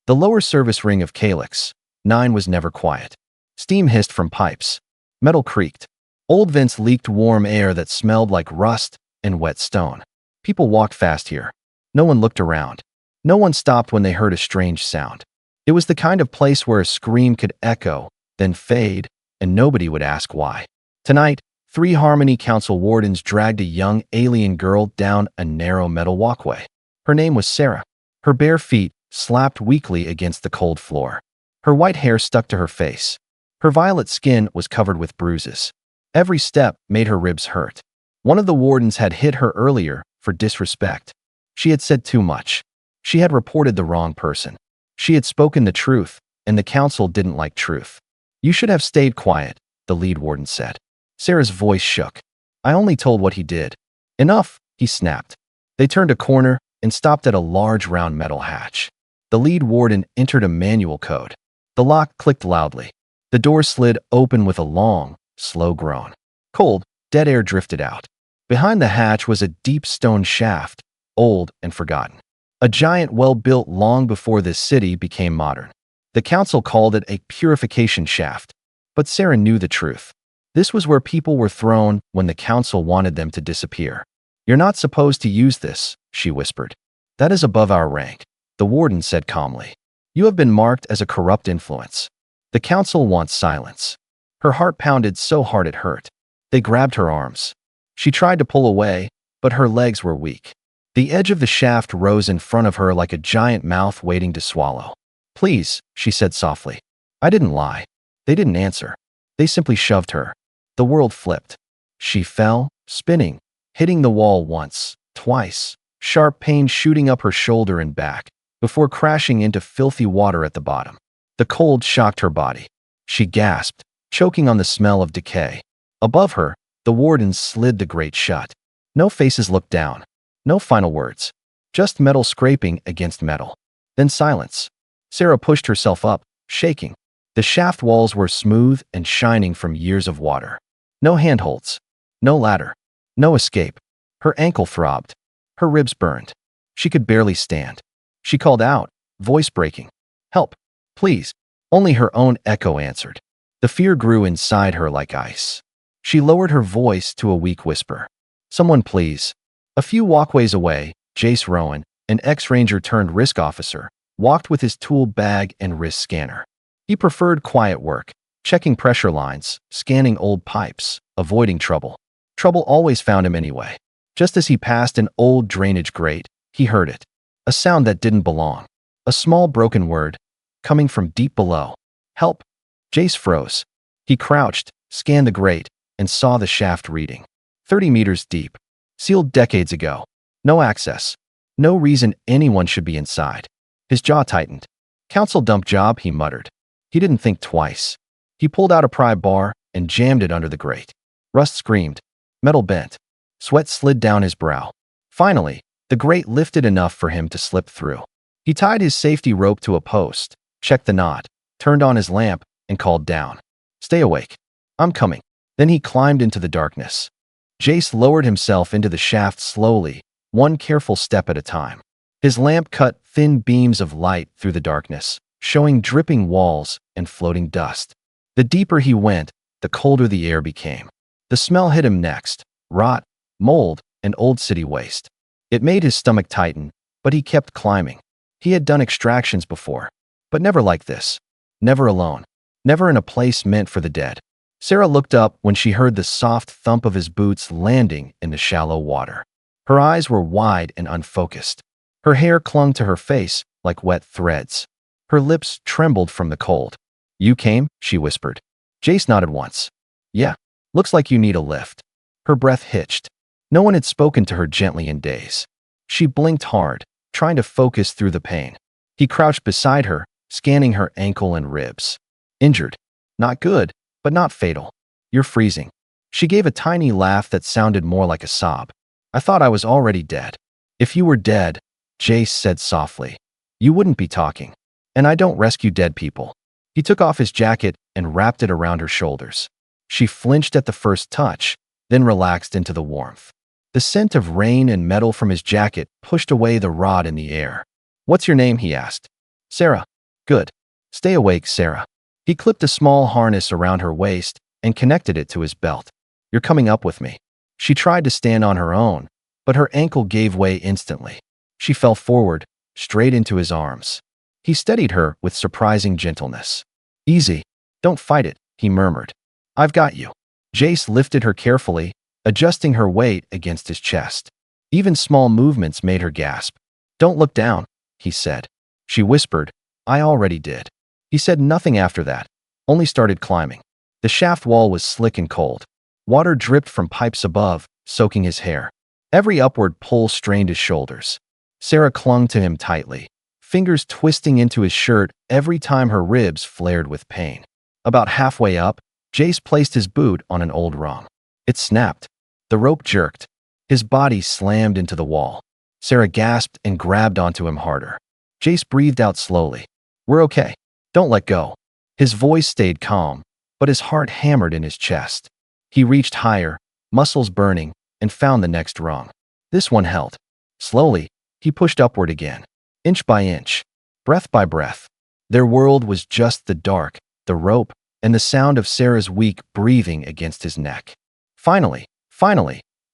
The lower service ring of Calyx 9 was never quiet. Steam hissed from pipes. Metal creaked. Old vents leaked warm air that smelled like rust and wet stone. People walked fast here. No one looked around. No one stopped when they heard a strange sound. It was the kind of place where a scream could echo, then fade, and nobody would ask why. Tonight, 3 Harmony Council wardens dragged a young alien girl down a narrow metal walkway. Her name was Sarah. Her bare feet slapped weakly against the cold floor. Her white hair stuck to her face. Her violet skin was covered with bruises. Every step made her ribs hurt. One of the wardens had hit her earlier for disrespect. She had said too much. She had reported the wrong person. She had spoken the truth, and the council didn't like truth. "You should have stayed quiet," the lead warden said. Sarah's voice shook. "I only told what he did." "Enough," he snapped. They turned a corner and stopped at a large round metal hatch. The lead warden entered a manual code. The lock clicked loudly. The door slid open with a long, slow groan. Cold, dead air drifted out. Behind the hatch was a deep stone shaft, old and forgotten. A giant well built long before this city became modern. The council called it a purification shaft. But Sarah knew the truth. This was where people were thrown when the council wanted them to disappear. "You're not supposed to use this," she whispered. "That is above our rank," the warden said calmly. "You have been marked as a corrupt influence. The council wants silence." Her heart pounded so hard it hurt. They grabbed her arms. She tried to pull away, but her legs were weak. The edge of the shaft rose in front of her like a giant mouth waiting to swallow. "Please," she said softly. "I didn't lie." They didn't answer. They simply shoved her. The world flipped. She fell, spinning, hitting the wall once, twice, sharp pain shooting up her shoulder and back, before crashing into filthy water at the bottom. The cold shocked her body. She gasped, choking on the smell of decay. Above her, the wardens slid the grate shut. No faces looked down. No final words. Just metal scraping against metal. Then silence. Sarah pushed herself up, shaking. The shaft walls were smooth and shining from years of water. No handholds. No ladder. No escape. Her ankle throbbed. Her ribs burned. She could barely stand. She called out, voice breaking. "Help. Please." Only her own echo answered. The fear grew inside her like ice. She lowered her voice to a weak whisper. "Someone please." A few walkways away, Jace Rowan, an ex-ranger turned risk officer, walked with his tool bag and wrist scanner. He preferred quiet work, checking pressure lines, scanning old pipes, avoiding trouble. Trouble always found him anyway. Just as he passed an old drainage grate, he heard it. A sound that didn't belong. A small broken word, coming from deep below. "Help." Jace froze. He crouched, scanned the grate, and saw the shaft reading. 30 meters deep. Sealed decades ago. No access. No reason anyone should be inside. His jaw tightened. "Council dump job," he muttered. He didn't think twice. He pulled out a pry bar and jammed it under the grate. Rust screamed. Metal bent. Sweat slid down his brow. Finally, the grate lifted enough for him to slip through. He tied his safety rope to a post, checked the knot, turned on his lamp, and called down. "Stay awake. I'm coming." Then he climbed into the darkness. Jace lowered himself into the shaft slowly, one careful step at a time. His lamp cut thin beams of light through the darkness, showing dripping walls and floating dust. The deeper he went, the colder the air became. The smell hit him next: rot, mold, and old city waste. It made his stomach tighten, but he kept climbing. He had done extractions before, but never like this. Never alone. Never in a place meant for the dead. Sarah looked up when she heard the soft thump of his boots landing in the shallow water. Her eyes were wide and unfocused. Her hair clung to her face like wet threads. Her lips trembled from the cold. "You came?" she whispered. Jace nodded once. "Yeah. Looks like you need a lift." Her breath hitched. No one had spoken to her gently in days. She blinked hard, trying to focus through the pain. He crouched beside her, scanning her ankle and ribs. "Injured. Not good, but not fatal. You're freezing." She gave a tiny laugh that sounded more like a sob. "I thought I was already dead." "If you were dead," Jace said softly, "you wouldn't be talking. And I don't rescue dead people." He took off his jacket and wrapped it around her shoulders. She flinched at the first touch, then relaxed into the warmth. The scent of rain and metal from his jacket pushed away the rot in the air. "What's your name?" he asked. "Sarah." Good. Stay awake, Sarah. He clipped a small harness around her waist and connected it to his belt. You're coming up with me. She tried to stand on her own, but her ankle gave way instantly. She fell forward, straight into his arms. He steadied her with surprising gentleness. Easy. Don't fight it, he murmured. I've got you. Jace lifted her carefully, adjusting her weight against his chest. Even small movements made her gasp. Don't look down, he said. She whispered, I already did. He said nothing after that, only started climbing. The shaft wall was slick and cold. Water dripped from pipes above, soaking his hair. Every upward pull strained his shoulders. Sarah clung to him tightly, fingers twisting into his shirt every time her ribs flared with pain. About halfway up, Jace placed his boot on an old rung. It snapped. The rope jerked. His body slammed into the wall. Sarah gasped and grabbed onto him harder. Jace breathed out slowly. We're okay. Don't let go. His voice stayed calm, but his heart hammered in his chest. He reached higher, muscles burning, and found the next rung. This one held. Slowly, he pushed upward again, inch by inch, breath by breath. Their world was just the dark, the rope, and the sound of Sarah's weak breathing against his neck. Finally,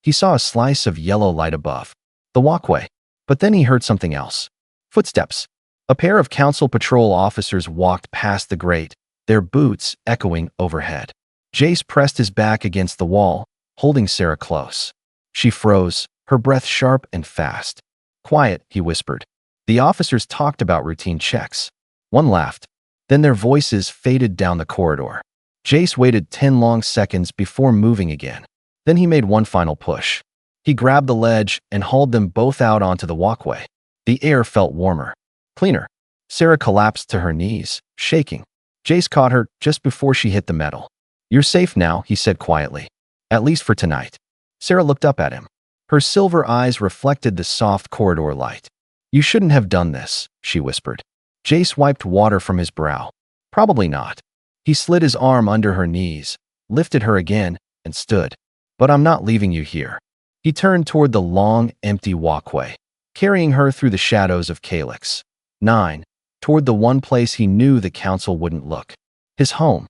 he saw a slice of yellow light above the walkway. But then he heard something else. Footsteps. A pair of council patrol officers walked past the grate, their boots echoing overhead. Jace pressed his back against the wall, holding Sarah close. She froze, her breath sharp and fast. Quiet, he whispered. The officers talked about routine checks. One laughed. Then their voices faded down the corridor. Jace waited 10 long seconds before moving again. Then he made one final push. He grabbed the ledge and hauled them both out onto the walkway. The air felt warmer, cleaner. Sarah collapsed to her knees, shaking. Jace caught her just before she hit the metal. You're safe now, he said quietly. At least for tonight. Sarah looked up at him. Her silver eyes reflected the soft corridor light. You shouldn't have done this, she whispered. Jace wiped water from his brow. Probably not. He slid his arm under her knees, lifted her again, and stood. But I'm not leaving you here. He turned toward the long, empty walkway, carrying her through the shadows of Calyx. 9. Toward the one place he knew the council wouldn't look. His home.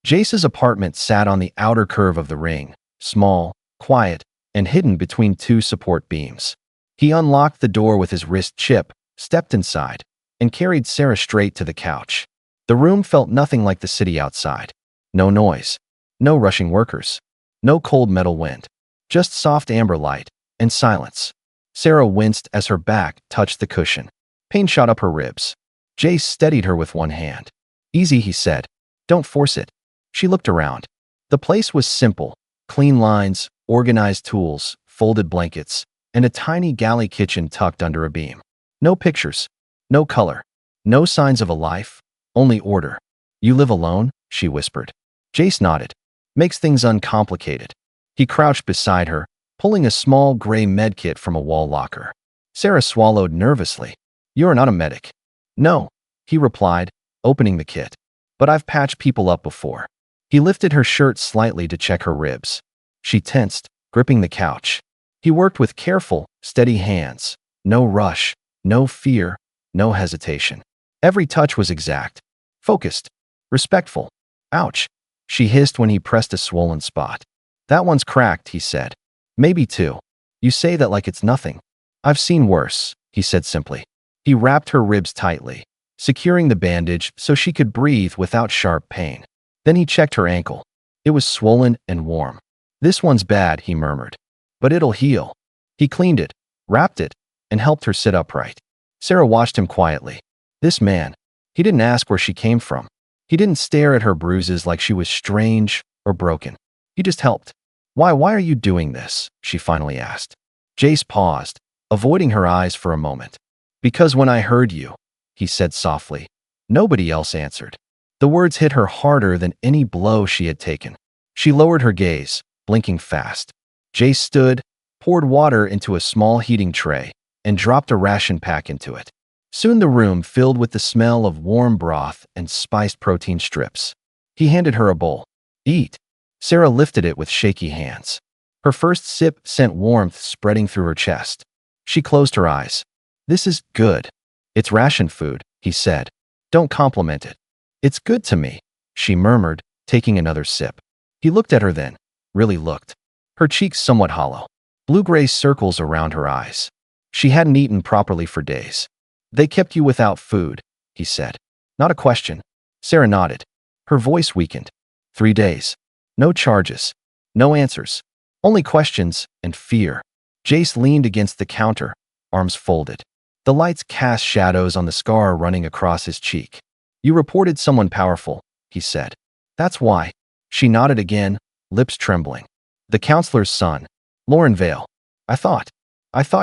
Jace's apartment sat on the outer curve of the ring, small, quiet, and hidden between two support beams. He unlocked the door with his wrist chip, stepped inside, and carried Sarah straight to the couch. The room felt nothing like the city outside. No noise. No rushing workers. No cold metal wind. Just soft amber light and silence. Sarah winced as her back touched the cushion. Pain shot up her ribs. Jace steadied her with one hand. Easy, he said. Don't force it. She looked around. The place was simple. Clean lines, organized tools, folded blankets, and a tiny galley kitchen tucked under a beam. No pictures. No color. No signs of a life. Only order. You live alone? She whispered. Jace nodded. Makes things uncomplicated. He crouched beside her, pulling a small gray medkit from a wall locker. Sarah swallowed nervously. You're not a medic. No, he replied, opening the kit. But I've patched people up before. He lifted her shirt slightly to check her ribs. She tensed, gripping the couch. He worked with careful, steady hands. No rush, no fear, no hesitation. Every touch was exact, focused, respectful. Ouch, she hissed when he pressed a swollen spot. That one's cracked, he said. Maybe two. You say that like it's nothing. I've seen worse, he said simply. He wrapped her ribs tightly, securing the bandage so she could breathe without sharp pain. Then he checked her ankle. It was swollen and warm. This one's bad, he murmured. But it'll heal. He cleaned it, wrapped it, and helped her sit upright. Sarah watched him quietly. This man, he didn't ask where she came from. He didn't stare at her bruises like she was strange or broken. He just helped. Why are you doing this? She finally asked. Jace paused, avoiding her eyes for a moment. Because when I heard you, he said softly. Nobody else answered. The words hit her harder than any blow she had taken. She lowered her gaze, blinking fast. Jace stood, poured water into a small heating tray, and dropped a ration pack into it. Soon the room filled with the smell of warm broth and spiced protein strips. He handed her a bowl. Eat. Sarah lifted it with shaky hands. Her first sip sent warmth spreading through her chest. She closed her eyes. This is good. It's ration food, he said. Don't compliment it. It's good to me, she murmured, taking another sip. He looked at her then, really looked. Her cheeks somewhat hollow. Blue-gray circles around her eyes. She hadn't eaten properly for days. They kept you without food, he said. Not a question. Sarah nodded. Her voice weakened. 3 days. No charges. No answers. Only questions and fear. Jace leaned against the counter, arms folded. The lights cast shadows on the scar running across his cheek. You reported someone powerful, he said. That's why. She nodded again, lips trembling. The counselor's son. Lauren Vale. I thought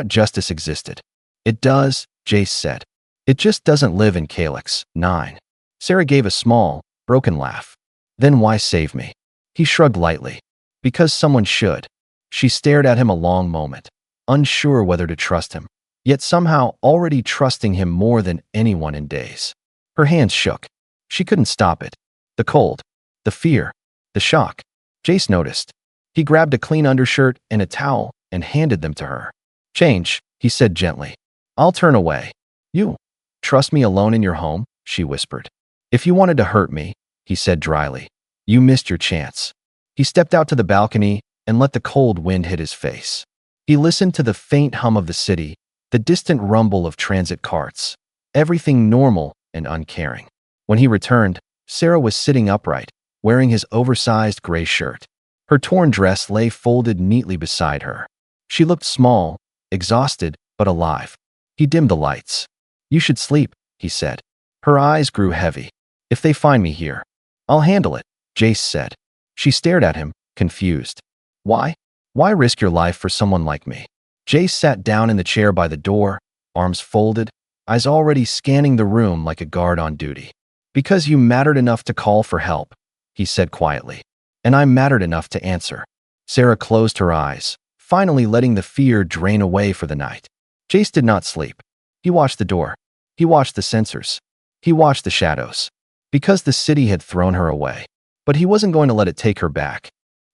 justice existed. It does, Jace said. It just doesn't live in Calyx. 9. Sarah gave a small, broken laugh. Then why save me? He shrugged lightly. Because someone should. She stared at him a long moment, unsure whether to trust him, yet somehow already trusting him more than anyone in days. Her hands shook. She couldn't stop it. The cold, the fear, the shock. Jace noticed. He grabbed a clean undershirt and a towel and handed them to her. Change, he said gently. I'll turn away. You trust me alone in your home, she whispered. If you wanted to hurt me, he said dryly, you missed your chance. He stepped out to the balcony and let the cold wind hit his face. He listened to the faint hum of the city, the distant rumble of transit carts, everything normal and uncaring. When he returned, Sarah was sitting upright, wearing his oversized gray shirt. Her torn dress lay folded neatly beside her. She looked small, exhausted, but alive. He dimmed the lights. You should sleep, he said. Her eyes grew heavy. If they find me here, I'll handle it, Jace said. She stared at him, confused. Why? Why risk your life for someone like me? Jace sat down in the chair by the door, arms folded, eyes already scanning the room like a guard on duty. Because you mattered enough to call for help, he said quietly. And I mattered enough to answer. Sarah closed her eyes, finally letting the fear drain away for the night. Jace did not sleep. He watched the door. He watched the sensors. He watched the shadows. Because the city had thrown her away. But he wasn't going to let it take her back.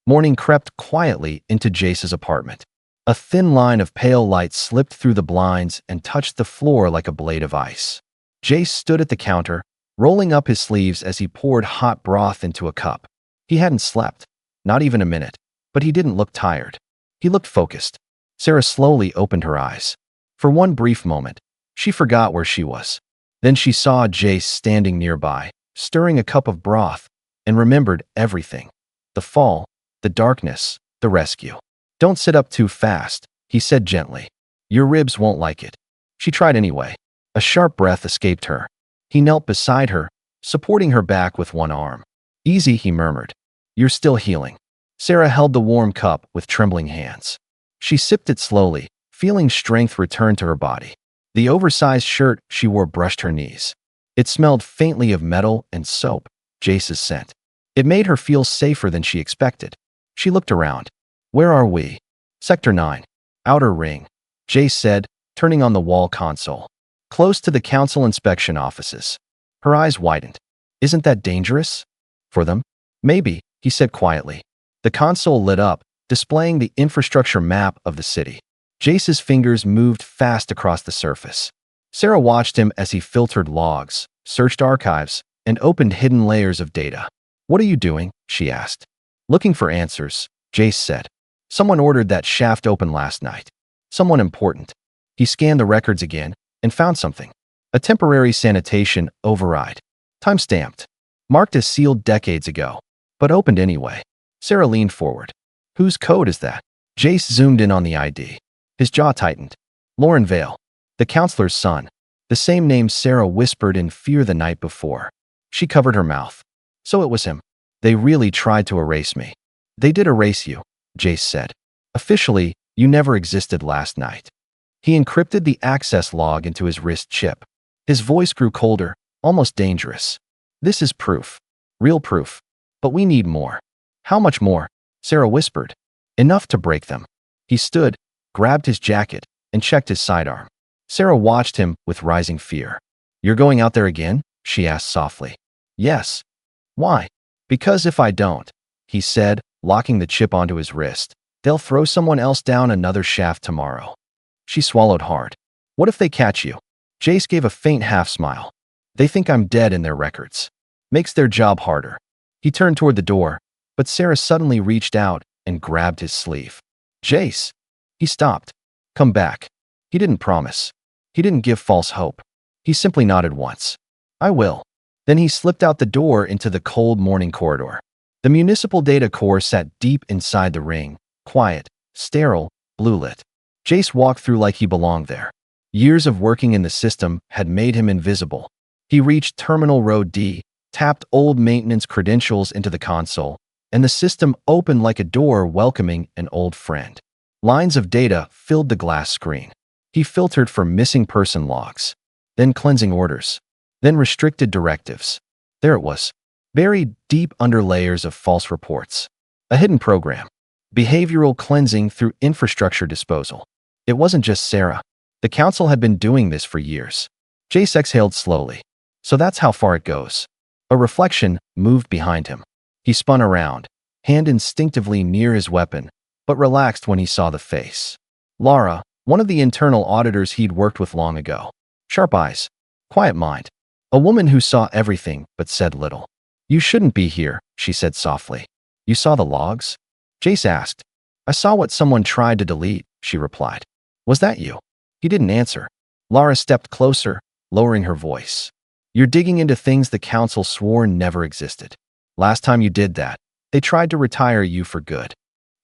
Morning crept quietly into Jace's apartment. A thin line of pale light slipped through the blinds and touched the floor like a blade of ice. Jace stood at the counter, rolling up his sleeves as he poured hot broth into a cup. He hadn't slept, not even a minute, but he didn't look tired. He looked focused. Sarah slowly opened her eyes. For one brief moment, she forgot where she was. Then she saw Jace standing nearby, stirring a cup of broth, and remembered everything. The fall, the darkness, the rescue. Don't sit up too fast, he said gently. Your ribs won't like it. She tried anyway. A sharp breath escaped her. He knelt beside her, supporting her back with one arm. Easy, he murmured. You're still healing. Sarah held the warm cup with trembling hands. She sipped it slowly, feeling strength return to her body. The oversized shirt she wore brushed her knees. It smelled faintly of metal and soap, Jace's scent. It made her feel safer than she expected. She looked around. Where are we? Sector 9. Outer Ring, Jace said, turning on the wall console. Close to the council inspection offices. Her eyes widened. Isn't that dangerous? For them? Maybe, he said quietly. The console lit up, displaying the infrastructure map of the city. Jace's fingers moved fast across the surface. Sarah watched him as he filtered logs, searched archives, and opened hidden layers of data. What are you doing? She asked. Looking for answers, Jace said. Someone ordered that shaft open last night. Someone important. He scanned the records again and found something. A temporary sanitation override. Time-stamped. Marked as sealed decades ago, but opened anyway. Sarah leaned forward. Whose code is that? Jace zoomed in on the ID. His jaw tightened. Lauren Vale, the counselor's son. The same name Sarah whispered in fear the night before. She covered her mouth. So it was him. They really tried to erase me. They did erase you, Jace said. Officially, you never existed last night. He encrypted the access log into his wrist chip. His voice grew colder, almost dangerous. This is proof. Real proof. But we need more. How much more? Sarah whispered. Enough to break them. He stood, grabbed his jacket, and checked his sidearm. Sarah watched him with rising fear. You're going out there again? She asked softly. Yes. Why? Because if I don't, he said, locking the chip onto his wrist, they'll throw someone else down another shaft tomorrow. She swallowed hard. What if they catch you? Jace gave a faint half smile. They think I'm dead in their records. Makes their job harder. He turned toward the door, but Sarah suddenly reached out and grabbed his sleeve. Jace! He stopped. Come back. He didn't promise. He didn't give false hope. He simply nodded once. I will. Then he slipped out the door into the cold morning corridor. The municipal data core sat deep inside the ring, quiet, sterile, blue-lit. Jace walked through like he belonged there. Years of working in the system had made him invisible. He reached Terminal Row D, tapped old maintenance credentials into the console, and the system opened like a door welcoming an old friend. Lines of data filled the glass screen. He filtered for missing person logs, then cleansing orders, then restricted directives. There it was, buried deep under layers of false reports. A hidden program. Behavioral cleansing through infrastructure disposal. It wasn't just Sarah. The council had been doing this for years. Jace exhaled slowly. So that's how far it goes. A reflection moved behind him. He spun around, hand instinctively near his weapon, but relaxed when he saw the face. Lara, one of the internal auditors he'd worked with long ago. Sharp eyes, quiet mind. A woman who saw everything but said little. You shouldn't be here, she said softly. You saw the logs? Jace asked. I saw what someone tried to delete, she replied. Was that you? He didn't answer. Lara stepped closer, lowering her voice. You're digging into things the council swore never existed. Last time you did that, they tried to retire you for good.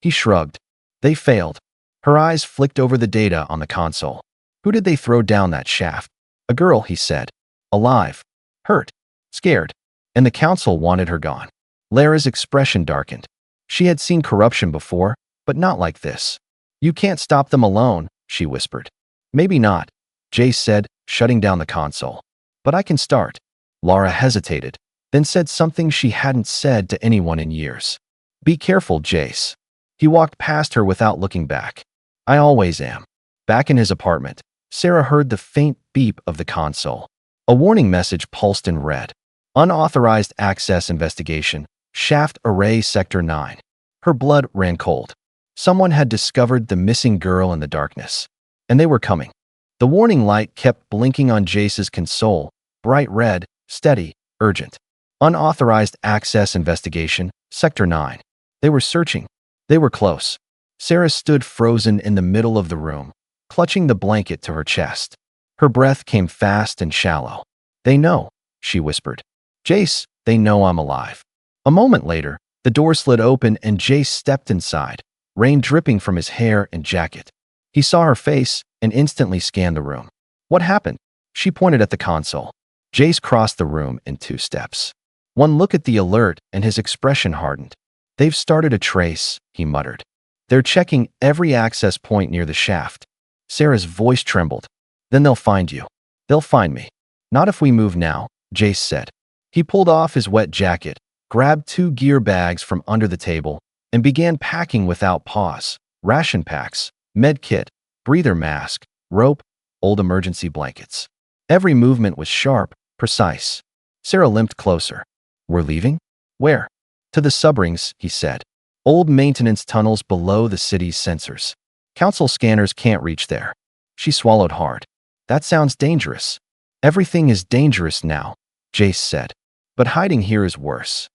He shrugged. They failed. Her eyes flicked over the data on the console. Who did they throw down that shaft? A girl, he said. Alive. Hurt. Scared. And the council wanted her gone. Lara's expression darkened. She had seen corruption before, but not like this. You can't stop them alone, she whispered. Maybe not, Jace said, shutting down the console. But I can start. Lara hesitated, then said something she hadn't said to anyone in years. Be careful, Jace. He walked past her without looking back. I always am. Back in his apartment, Sarah heard the faint beep of the console. A warning message pulsed in red. Unauthorized access investigation. Shaft Array Sector 9. Her blood ran cold. Someone had discovered the missing girl in the darkness. And they were coming. The warning light kept blinking on Jace's console, bright red, steady, urgent. Unauthorized access investigation, Sector 9. They were searching. They were close. Sarah stood frozen in the middle of the room, clutching the blanket to her chest. Her breath came fast and shallow. They know, she whispered. Jace, they know I'm alive. A moment later, the door slid open and Jace stepped inside, rain dripping from his hair and jacket. He saw her face and instantly scanned the room. What happened? She pointed at the console. Jace crossed the room in 2 steps. One look at the alert and his expression hardened. They've started a trace, he muttered. They're checking every access point near the shaft. Sarah's voice trembled. Then they'll find you. They'll find me. Not if we move now, Jace said. He pulled off his wet jacket, grabbed 2 gear bags from under the table, and began packing without pause. Ration packs, med kit, breather mask, rope, old emergency blankets. Every movement was sharp, precise. Sarah limped closer. We're leaving? Where? To the subrings, he said. Old maintenance tunnels below the city's sensors. Council scanners can't reach there. She swallowed hard. That sounds dangerous. Everything is dangerous now, Jace said. But hiding here is worse.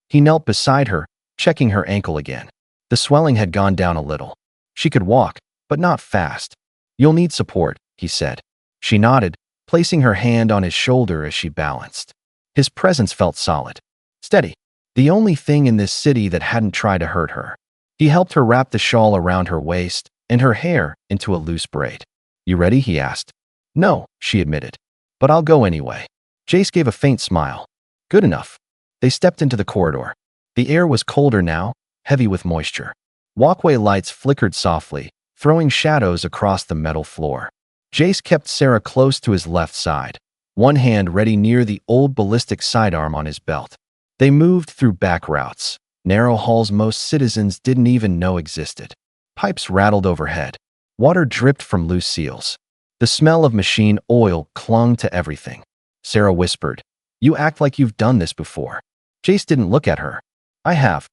He knelt beside her, checking her ankle again. The swelling had gone down a little. She could walk, but not fast. You'll need support, he said. She nodded, placing her hand on his shoulder as she balanced. His presence felt solid. Steady. The only thing in this city that hadn't tried to hurt her. He helped her wrap the shawl around her waist and her hair into a loose braid. You ready? He asked. No, she admitted. But I'll go anyway. Jace gave a faint smile. Good enough. They stepped into the corridor. The air was colder now, heavy with moisture. Walkway lights flickered softly, throwing shadows across the metal floor. Jace kept Sarah close to his left side, one hand ready near the old ballistic sidearm on his belt. They moved through back routes, narrow halls most citizens didn't even know existed. Pipes rattled overhead. Water dripped from loose seals. The smell of machine oil clung to everything. Sarah whispered, You act like you've done this before. Jace didn't look at her. I have.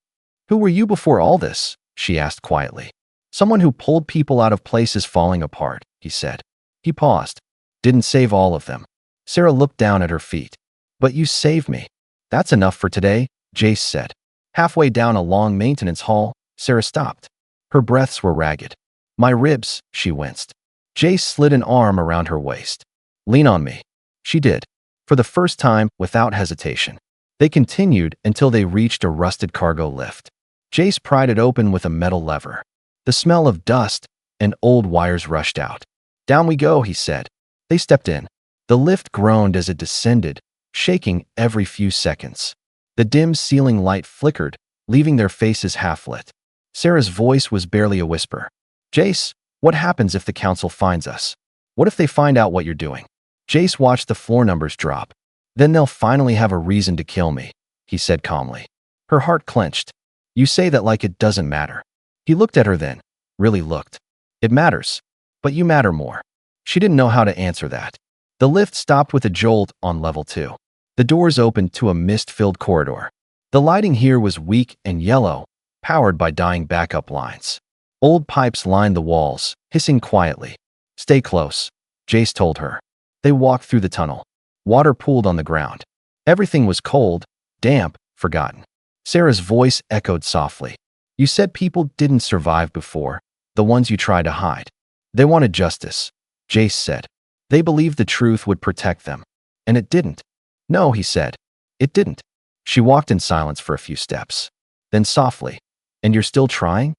Who were you before all this? She asked quietly. Someone who pulled people out of places falling apart, he said. He paused. Didn't save all of them. Sarah looked down at her feet. But you saved me. That's enough for today, Jace said. Halfway down a long maintenance hall, Sarah stopped. Her breaths were ragged. My ribs, she winced. Jace slid an arm around her waist. Lean on me. She did. For the first time, without hesitation. They continued until they reached a rusted cargo lift. Jace pried it open with a metal lever. The smell of dust and old wires rushed out. Down we go, he said. They stepped in. The lift groaned as it descended, shaking every few seconds. The dim ceiling light flickered, leaving their faces half-lit. Sarah's voice was barely a whisper. Jace, what happens if the council finds us? What if they find out what you're doing? Jace watched the floor numbers drop. Then they'll finally have a reason to kill me, he said calmly. Her heart clenched. You say that like it doesn't matter. He looked at her then, really looked. It matters. But you matter more. She didn't know how to answer that. The lift stopped with a jolt on level 2. The doors opened to a mist-filled corridor. The lighting here was weak and yellow, powered by dying backup lines. Old pipes lined the walls, hissing quietly. Stay close, Jace told her. They walked through the tunnel. Water pooled on the ground. Everything was cold, damp, forgotten. Sarah's voice echoed softly. You said people didn't survive before, the ones you tried to hide. They wanted justice, Jace said. They believed the truth would protect them. And it didn't. No, he said. It didn't. She walked in silence for a few steps. Then softly, and you're still trying?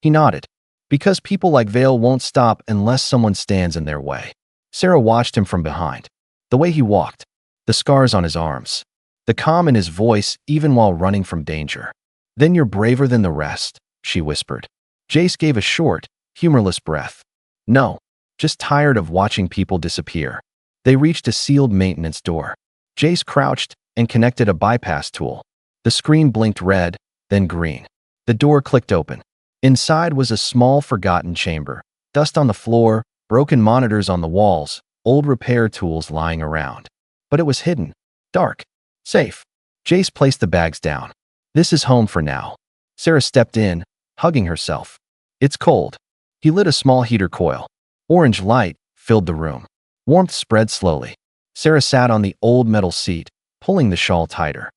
He nodded. Because people like Vale won't stop unless someone stands in their way. Sarah watched him from behind. The way he walked, the scars on his arms, the calm in his voice even while running from danger. Then you're braver than the rest, she whispered. Jace gave a short, humorless breath. No, just tired of watching people disappear. They reached a sealed maintenance door. Jace crouched and connected a bypass tool. The screen blinked red, then green. The door clicked open. Inside was a small, forgotten chamber. Dust on the floor, broken monitors on the walls, old repair tools lying around. But it was hidden, dark, safe. Jace placed the bags down. This is home for now. Sarah stepped in, hugging herself. It's cold. He lit a small heater coil. Orange light filled the room. Warmth spread slowly. Sarah sat on the old metal seat, pulling the shawl tighter.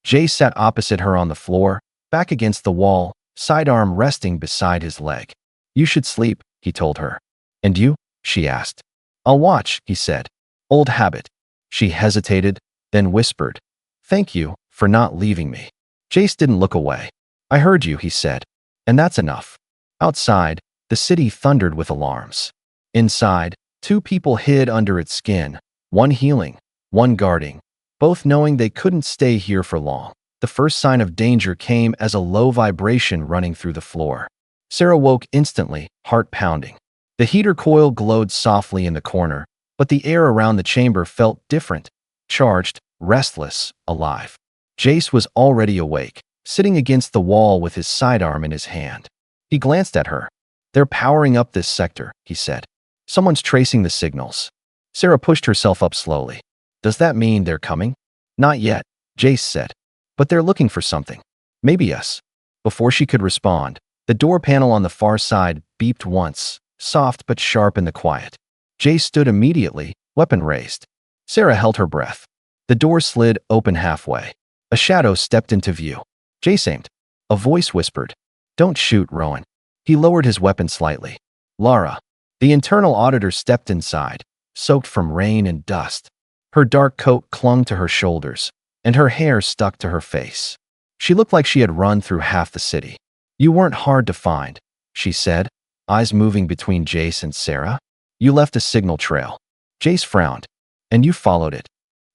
Jace sat opposite her on the floor, back against the wall, sidearm resting beside his leg. You should sleep, he told her. And you? She asked. I'll watch, he said. Old habit. She hesitated, then whispered. Thank you for not leaving me. Jace didn't look away. I heard you, he said. And that's enough. Outside, the city thundered with alarms. Inside, 2 people hid under its skin, one healing, one guarding, both knowing they couldn't stay here for long. The first sign of danger came as a low vibration running through the floor. Sarah woke instantly, heart pounding. The heater coil glowed softly in the corner, but the air around the chamber felt different, charged, restless, alive. Jace was already awake, sitting against the wall with his sidearm in his hand. He glanced at her. They're powering up this sector, he said. Someone's tracing the signals. Sarah pushed herself up slowly. Does that mean they're coming? Not yet, Jace said. But they're looking for something. Maybe us. Before she could respond, the door panel on the far side beeped once, soft but sharp in the quiet. Jace stood immediately, weapon raised. Sarah held her breath. The door slid open halfway. A shadow stepped into view. Jace aimed. A voice whispered, Don't shoot, Rowan. He lowered his weapon slightly. Lara. The internal auditor stepped inside, soaked from rain and dust. Her dark coat clung to her shoulders, and her hair stuck to her face. She looked like she had run through half the city. You weren't hard to find, she said, eyes moving between Jace and Sarah. You left a signal trail. Jace frowned. And you followed it.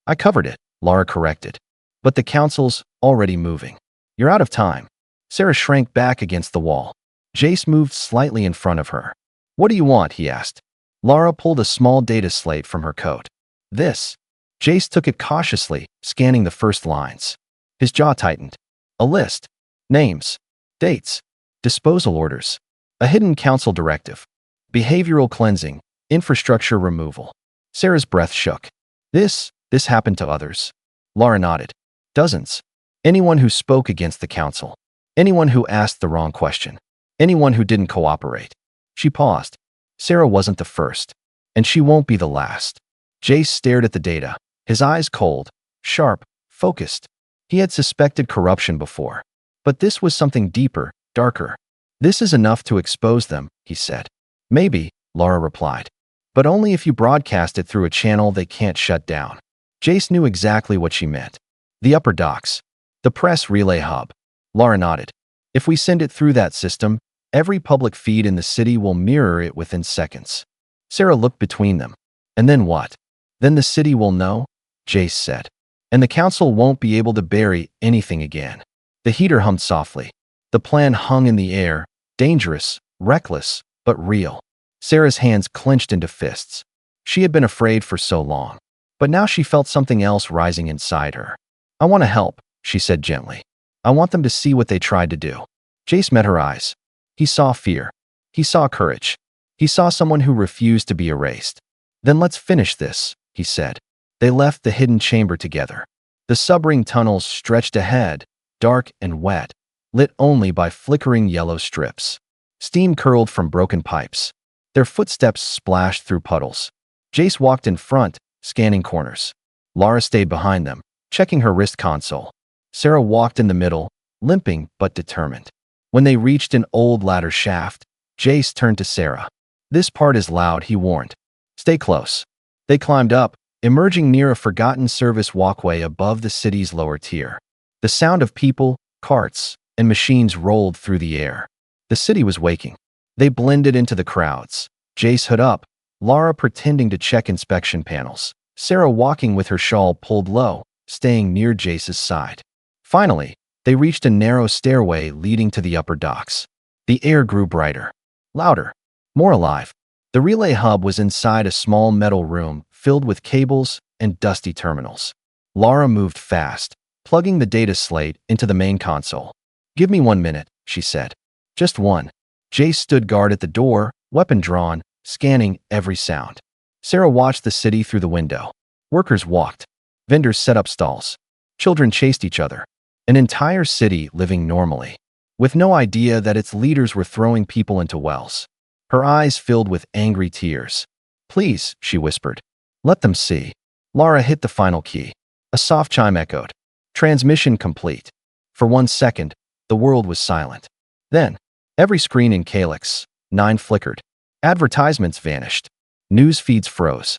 I covered it, Lara corrected. But the council's already moving. You're out of time. Sarah shrank back against the wall. Jace moved slightly in front of her. What do you want? He asked. Lara pulled a small data slate from her coat. This. Jace took it cautiously, scanning the first lines. His jaw tightened. A list. Names. Dates. Disposal orders. A hidden council directive. Behavioral cleansing. Infrastructure removal. Sarah's breath shook. This happened to others. Lara nodded. Dozens. Anyone who spoke against the council. Anyone who asked the wrong question. Anyone who didn't cooperate. She paused. Sarah wasn't the first. And she won't be the last. Jace stared at the data, His eyes cold, sharp, focused. He had suspected corruption before. But this was something deeper, darker. "This is enough to expose them," he said. "Maybe," Laura replied. "But only if you broadcast it through a channel they can't shut down." Jace knew exactly what she meant. The upper docks. The press relay hub. Laura nodded. "If we send it through that system, every public feed in the city will mirror it within seconds." Sarah looked between them. "And then what?" "Then the city will know," Jace said. "And the council won't be able to bury anything again." The heater hummed softly. The plan hung in the air, dangerous, reckless, but real. Sarah's hands clenched into fists. She had been afraid for so long. But now she felt something else rising inside her. "I want to help," she said gently. "I want them to see what they tried to do." Jace met her eyes. He saw fear. He saw courage. He saw someone who refused to be erased. "Then let's finish this," he said. They left the hidden chamber together. The subring tunnels stretched ahead, dark and wet, lit only by flickering yellow strips. Steam curled from broken pipes. Their footsteps splashed through puddles. Jace walked in front, scanning corners. Laura stayed behind them, checking her wrist console. Sarah walked in the middle, limping but determined. When they reached an old ladder shaft, Jace turned to Sarah. "This part is loud," he warned. "Stay close." They climbed up, emerging near a forgotten service walkway above the city's lower tier. The sound of people, carts, and machines rolled through the air. The city was waking. They blended into the crowds. Jace hood up, Laura pretending to check inspection panels. Sarah walking with her shawl pulled low, staying near Jace's side. Finally, they reached a narrow stairway leading to the upper docks. The air grew brighter, louder, more alive. The relay hub was inside a small metal room filled with cables and dusty terminals. Laura moved fast, plugging the data slate into the main console. "Give me 1 minute," she said. "Just one." Jace stood guard at the door, weapon drawn, scanning every sound. Sarah watched the city through the window. Workers walked. Vendors set up stalls. Children chased each other. An entire city living normally, with no idea that its leaders were throwing people into wells. Her eyes filled with angry tears. "Please," she whispered. "Let them see." Laura hit the final key. A soft chime echoed. Transmission complete. For 1 second, the world was silent. Then, every screen in Calyx 9 flickered. Advertisements vanished. News feeds froze.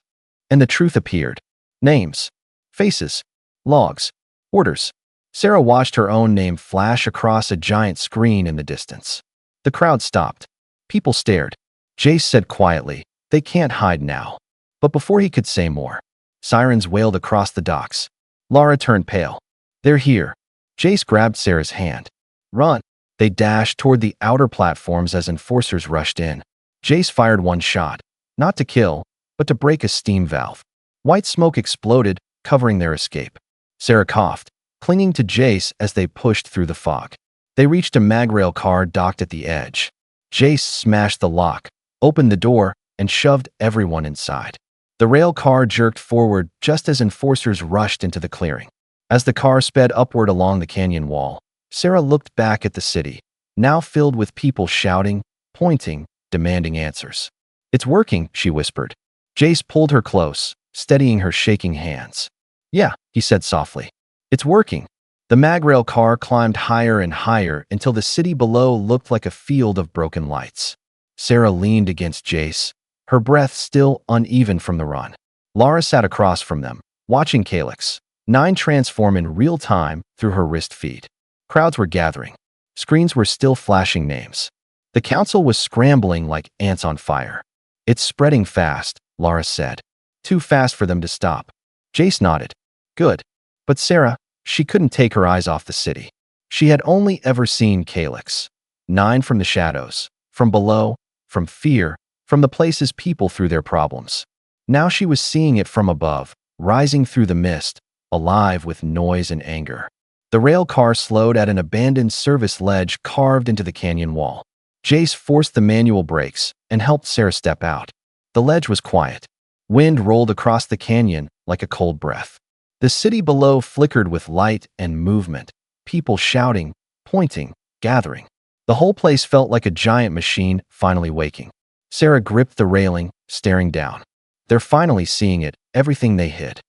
And the truth appeared. Names. Faces. Logs. Orders. Sarah watched her own name flash across a giant screen in the distance. The crowd stopped. People stared. Jace said quietly, "They can't hide now." But before he could say more, sirens wailed across the docks. Laura turned pale. "They're here." Jace grabbed Sarah's hand. "Run." They dashed toward the outer platforms as enforcers rushed in. Jace fired one shot, not to kill, but to break a steam valve. White smoke exploded, covering their escape. Sarah coughed, clinging to Jace as they pushed through the fog. They reached a magrail car docked at the edge. Jace smashed the lock, opened the door, and shoved everyone inside. The rail car jerked forward just as enforcers rushed into the clearing. As the car sped upward along the canyon wall, Sarah looked back at the city, now filled with people shouting, pointing, demanding answers. "It's working," she whispered. Jace pulled her close, steadying her shaking hands. "Yeah," he said softly. "It's working." The magrail car climbed higher and higher until the city below looked like a field of broken lights. Sarah leaned against Jace, her breath still uneven from the run. Laura sat across from them, watching Calyx 9 transform in real time through her wrist feed. Crowds were gathering. Screens were still flashing names. The council was scrambling like ants on fire. "It's spreading fast," Laura said. "Too fast for them to stop." Jace nodded. "Good." But Sarah, she couldn't take her eyes off the city. She had only ever seen Calyx 9 from the shadows, from below, from fear, from the places people threw their problems. Now she was seeing it from above, rising through the mist, alive with noise and anger. The rail car slowed at an abandoned service ledge carved into the canyon wall. Jace forced the manual brakes and helped Sarah step out. The ledge was quiet. Wind rolled across the canyon like a cold breath. The city below flickered with light and movement, people shouting, pointing, gathering. The whole place felt like a giant machine finally waking. Sarah gripped the railing, staring down. They're finally seeing it, everything they hid.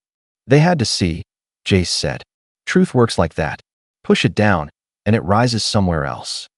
They had to see, Jace said. Truth works like that. Push it down, and it rises somewhere else.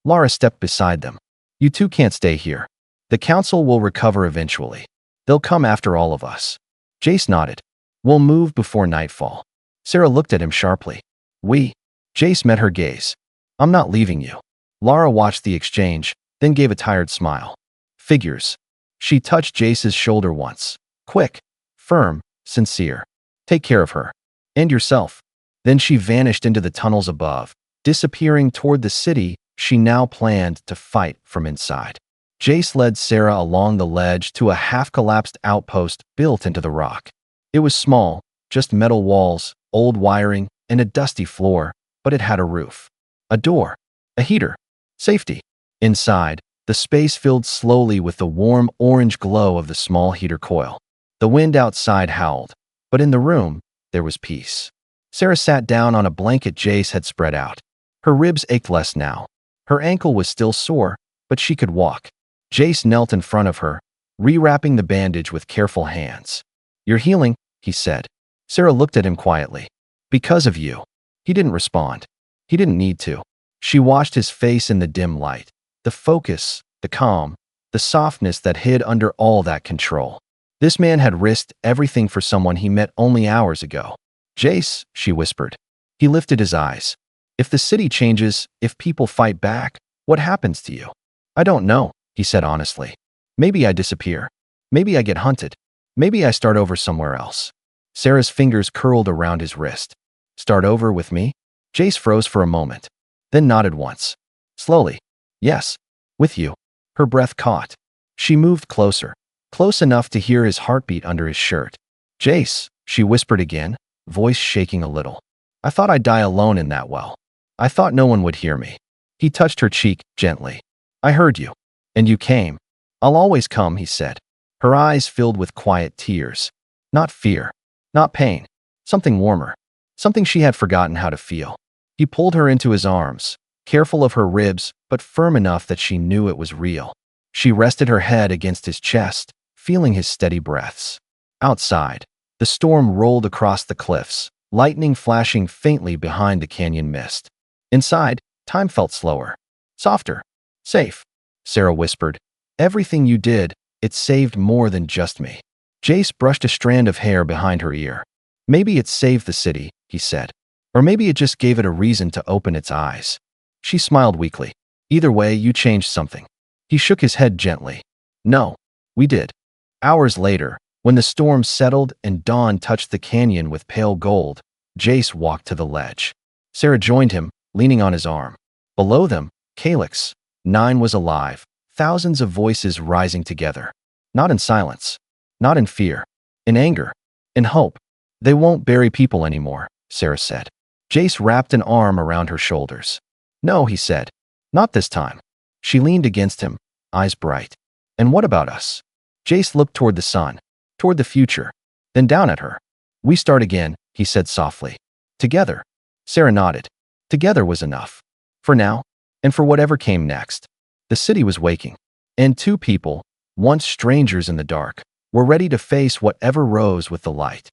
Lara stepped beside them. You two can't stay here. The council will recover eventually. They'll come after all of us. Jace nodded. We'll move before nightfall. Sarah looked at him sharply. We? Jace met her gaze. I'm not leaving you. Lara watched the exchange, then gave a tired smile. Figures. She touched Jace's shoulder once. Quick, firm, sincere. Take care of her. And yourself. Then she vanished into the tunnels above, disappearing toward the city she now planned to fight from inside. Jace led Sarah along the ledge to a half-collapsed outpost built into the rock. It was small, just metal walls, old wiring, and a dusty floor, but it had a roof. A door. A heater. Safety. Inside, the space filled slowly with the warm orange glow of the small heater coil. The wind outside howled, but in the room, there was peace. Sarah sat down on a blanket Jace had spread out. Her ribs ached less now. Her ankle was still sore, but she could walk. Jace knelt in front of her, rewrapping the bandage with careful hands. You're healing, he said. Sarah looked at him quietly. Because of you. He didn't respond. He didn't need to. She watched his face in the dim light. The focus, the calm, the softness that hid under all that control. This man had risked everything for someone he met only hours ago. Jace, she whispered. He lifted his eyes. If the city changes, if people fight back, what happens to you? I don't know, he said honestly. Maybe I disappear. Maybe I get hunted. Maybe I start over somewhere else. Sarah's fingers curled around his wrist. Start over with me? Jace froze for a moment, then nodded once. Slowly. Yes, with you. Her breath caught. She moved closer, close enough to hear his heartbeat under his shirt. Jace, she whispered again, voice shaking a little. I thought I'd die alone in that well. I thought no one would hear me. He touched her cheek gently. I heard you. And you came. I'll always come, he said. Her eyes filled with quiet tears. Not fear. Not pain. Something warmer. Something she had forgotten how to feel. He pulled her into his arms, careful of her ribs, but firm enough that she knew it was real. She rested her head against his chest, feeling his steady breaths. Outside, the storm rolled across the cliffs, lightning flashing faintly behind the canyon mist. Inside, time felt slower. Softer. Safe. Sarah whispered. Everything you did, it saved more than just me. Jace brushed a strand of hair behind her ear. Maybe it saved the city, he said. Or maybe it just gave it a reason to open its eyes. She smiled weakly. Either way, you changed something. He shook his head gently. No, we did. Hours later, when the storm settled and dawn touched the canyon with pale gold, Jace walked to the ledge. Sarah joined him, leaning on his arm. Below them, Calyx. 9 was alive, thousands of voices rising together. Not in silence. Not in fear. In anger. In hope. They won't bury people anymore, Sarah said. Jace wrapped an arm around her shoulders. No, he said. Not this time. She leaned against him, eyes bright. And what about us? Jace looked toward the sun, toward the future, then down at her. We start again, he said softly. Together. Sarah nodded. Together was enough. For now, and for whatever came next. The city was waking. And 2 people, once strangers in the dark, were ready to face whatever rose with the light.